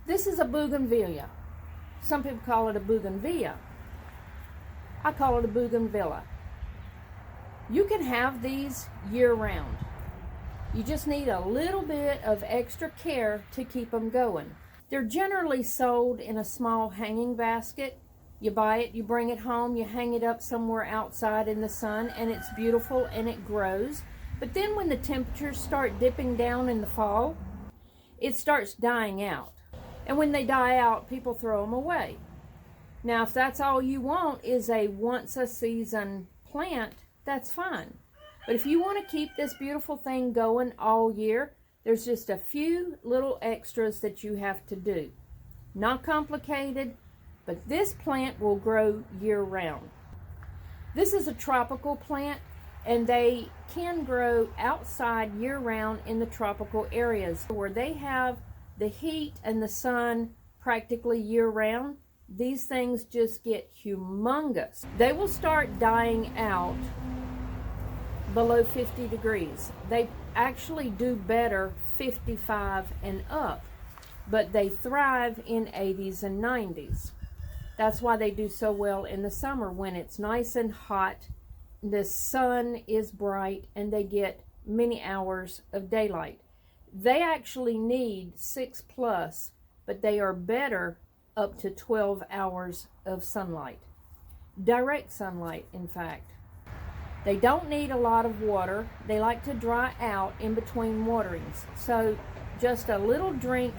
This is a Bougainvillea. Some people call it a Bougainvillea. I call it a Bougainvillea. You can have these year-round. You just need a little bit of extra care to keep them going. They're generally sold in a small hanging basket. You buy it, you bring it home, you hang it up somewhere outside in the sun, and it's beautiful and it grows. But then when the temperatures start dipping down in the fall, it starts dying out. And when they die out, people throw them away. Now, if that's all you want is a once-a-season plant, that's fine. But if you want to keep this beautiful thing going all year, there's just a few little extras that you have to do. Not complicated, but this plant will grow year-round. This is a tropical plant, and they can grow outside year-round in the tropical areas where they have the heat and the sun practically year-round. These things just get humongous. They will start dying out below 50 degrees. They actually do better 55 and up, but they thrive in 80s and 90s. That's why they do so well in the summer when it's nice and hot, the sun is bright, and they get many hours of daylight. They actually need 6+, but they are better up to 12 hours of sunlight. Direct sunlight, in fact. They don't need a lot of water. They like to dry out in between waterings. So just a little drink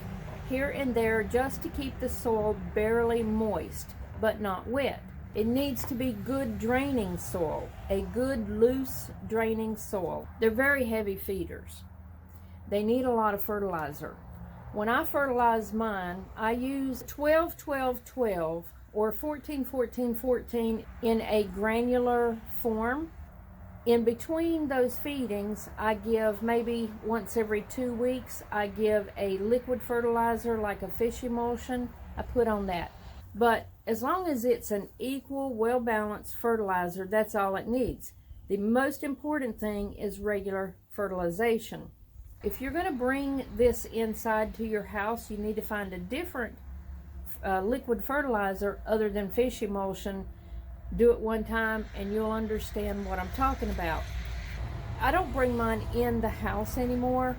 here and there just to keep the soil barely moist, but not wet. It needs to be good draining soil, a good loose draining soil. They're very heavy feeders. They need a lot of fertilizer. When I fertilize mine, I use 12-12-12 or 14-14-14 in a granular form. In between those feedings, I give maybe once every 2 weeks, I give a liquid fertilizer like a fish emulsion. I put on that. But as long as it's an equal, well-balanced fertilizer, that's all it needs. The most important thing is regular fertilization. If you're going to bring this inside to your house, you need to find a different liquid fertilizer other than fish emulsion. Do it one time and you'll understand what I'm talking about. I don't bring mine in the house anymore.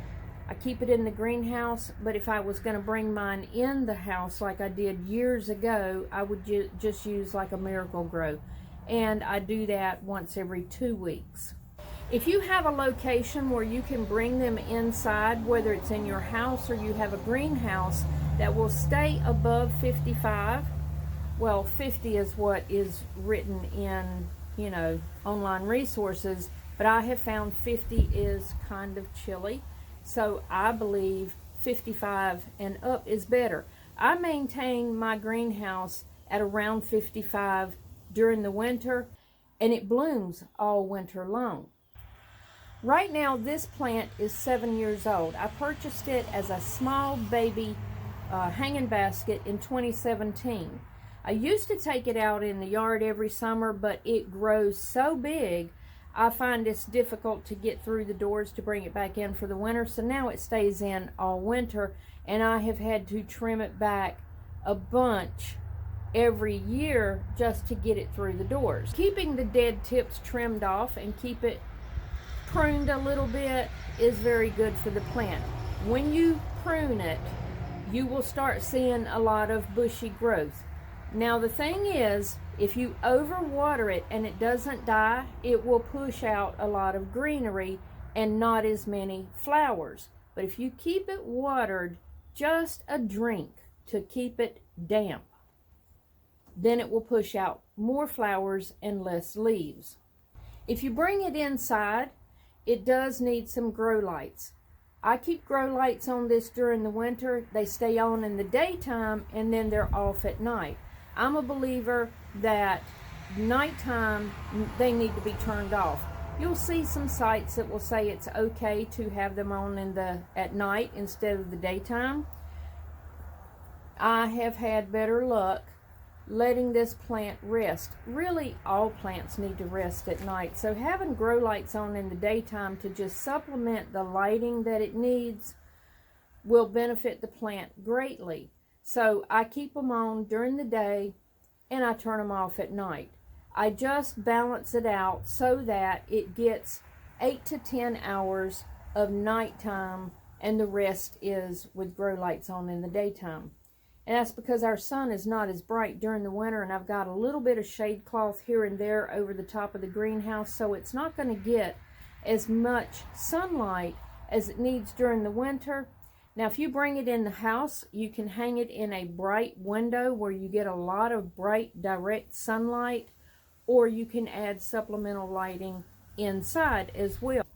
I keep it in the greenhouse, but if I was going to bring mine in the house like I did years ago, I would just use like a Miracle Grow. And I do that once every 2 weeks. If you have a location where you can bring them inside, whether it's in your house or you have a greenhouse that will stay above 55, well, 50 is what is written in, online resources, but I have found 50 is kind of chilly. So I believe 55 and up is better. I maintain my greenhouse at around 55 during the winter, and it blooms all winter long. Right now, this plant is 7 years old. I purchased it as a small baby hanging basket in 2017. I used to take it out in the yard every summer, but it grows so big, I find it's difficult to get through the doors to bring it back in for the winter. So now it stays in all winter, and I have had to trim it back a bunch every year just to get it through the doors. Keeping the dead tips trimmed off and keep it pruned a little bit is very good for the plant. When you prune it, you will start seeing a lot of bushy growth. Now the thing is, if you overwater it and it doesn't die, it will push out a lot of greenery and not as many flowers. But if you keep it watered just a drink to keep it damp, then it will push out more flowers and less leaves. If you bring it inside, it does need some grow lights. I keep grow lights on this during the winter. They stay on in the daytime and then they're off at night. I'm a believer that nighttime they need to be turned off. You'll see some sites that will say it's okay to have them on at night instead of the daytime. I have had better luck letting this plant rest. Really, all plants need to rest at night. So having grow lights on in the daytime to just supplement the lighting that it needs will benefit the plant greatly. So I keep them on during the day and I turn them off at night. I just balance it out so that it gets 8 to 10 hours of nighttime and the rest is with grow lights on in the daytime. And that's because our sun is not as bright during the winter, and I've got a little bit of shade cloth here and there over the top of the greenhouse, so it's not going to get as much sunlight as it needs during the winter. Now, if you bring it in the house, you can hang it in a bright window where you get a lot of bright, direct sunlight, or you can add supplemental lighting inside as well.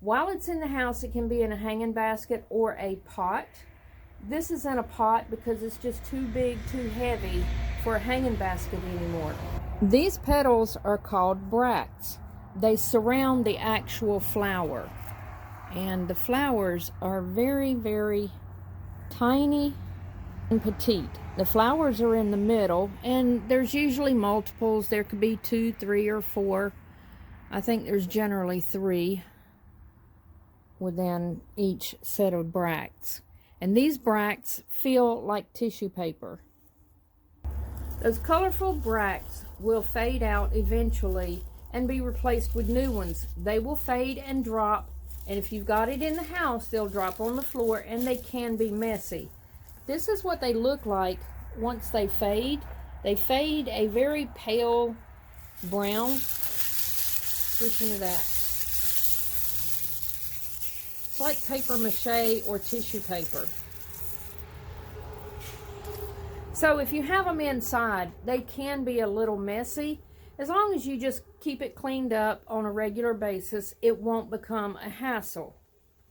While it's in the house, it can be in a hanging basket or a pot. This is in a pot because it's just too big, too heavy for a hanging basket anymore. These petals are called bracts. They surround the actual flower. And the flowers are very, very tiny and petite. The flowers are in the middle, and there's usually multiples. There could be 2, 3, or 4. I think there's generally 3 within each set of bracts. And these bracts feel like tissue paper. Those colorful bracts will fade out eventually and be replaced with new ones. They will fade and drop, and if you've got it in the house, they'll drop on the floor and they can be messy. This is what they look like once they fade. They fade a very pale brown. Listen to that. It's like paper mache or tissue paper. So if you have them inside, they can be a little messy. As long as you just keep it cleaned up on a regular basis, it won't become a hassle.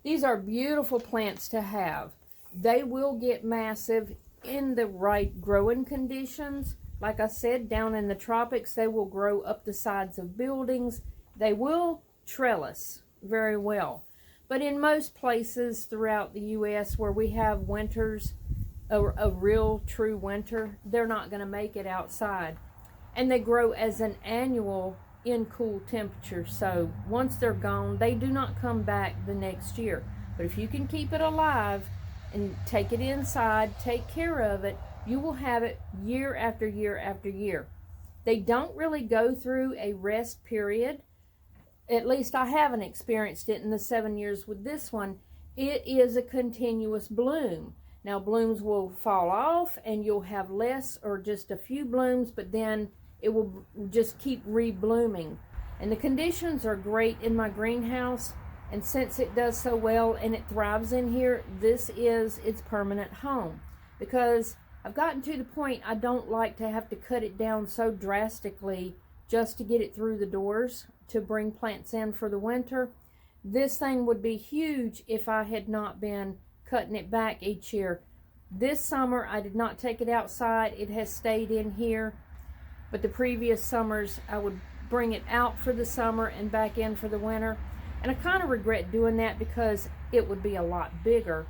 These are beautiful plants to have. They will get massive in the right growing conditions. Like I said, down in the tropics, they will grow up the sides of buildings. They will trellis very well. But in most places throughout the U.S. where we have winters, a real true winter, they're not going to make it outside. And they grow as an annual in cool temperatures. So once they're gone, they do not come back the next year. But if you can keep it alive and take it inside, take care of it, you will have it year after year after year. They don't really go through a rest period. At least I haven't experienced it in the 7 years with this one. It is a continuous bloom. Now blooms will fall off and you'll have less or just a few blooms, but then it will just keep reblooming. And the conditions are great in my greenhouse, and since it does so well and it thrives in here, this is its permanent home. Because I've gotten to the point I don't like to have to cut it down so drastically just to get it through the doors to bring plants in for the winter. This thing would be huge if I had not been cutting it back each year. This summer I did not take it outside. It has stayed in here. But the previous summers I would bring it out for the summer and back in for the winter. And I kind of regret doing that because it would be a lot bigger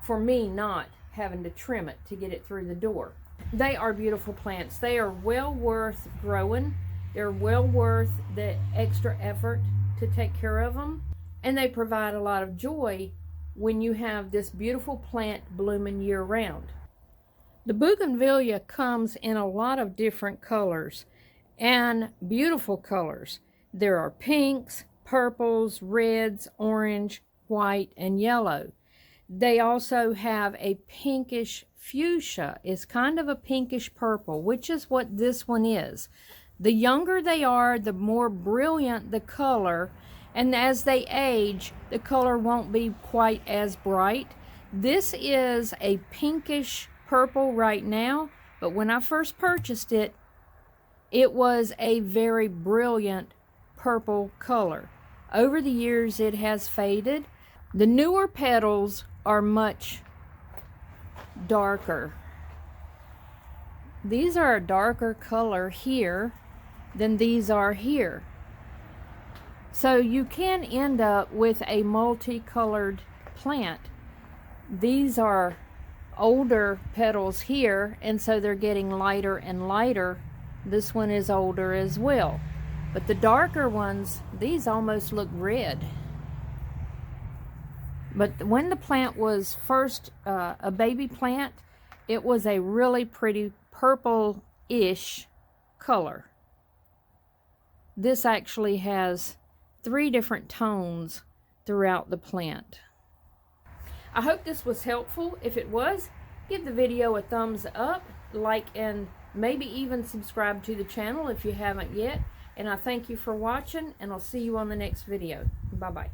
for me not having to trim it to get it through the door. They are beautiful plants. They are well worth growing. They're well worth the extra effort to take care of them. And they provide a lot of joy when you have this beautiful plant blooming year round. The Bougainvillea comes in a lot of different colors and beautiful colors. There are pinks, purples, reds, orange, white, and yellow. They also have a pinkish fuchsia. It's kind of a pinkish purple, which is what this one is. The younger they are, the more brilliant the color, and as they age, the color won't be quite as bright. This is a pinkish purple right now, but when I first purchased it, it was a very brilliant purple color. Over the years, it has faded. The newer petals are much darker. These are a darker color here than these are here. So you can end up with a multicolored plant. These are older petals here, and so they're getting lighter and lighter. This one is older as well. But the darker ones, these almost look red. But when the plant was first a baby plant, it was a really pretty purple-ish color. This actually has 3 different tones throughout the plant. I hope this was helpful. If it was, give the video a thumbs up, like, and maybe even subscribe to the channel if you haven't yet. And I thank you for watching, and I'll see you on the next video. Bye-bye.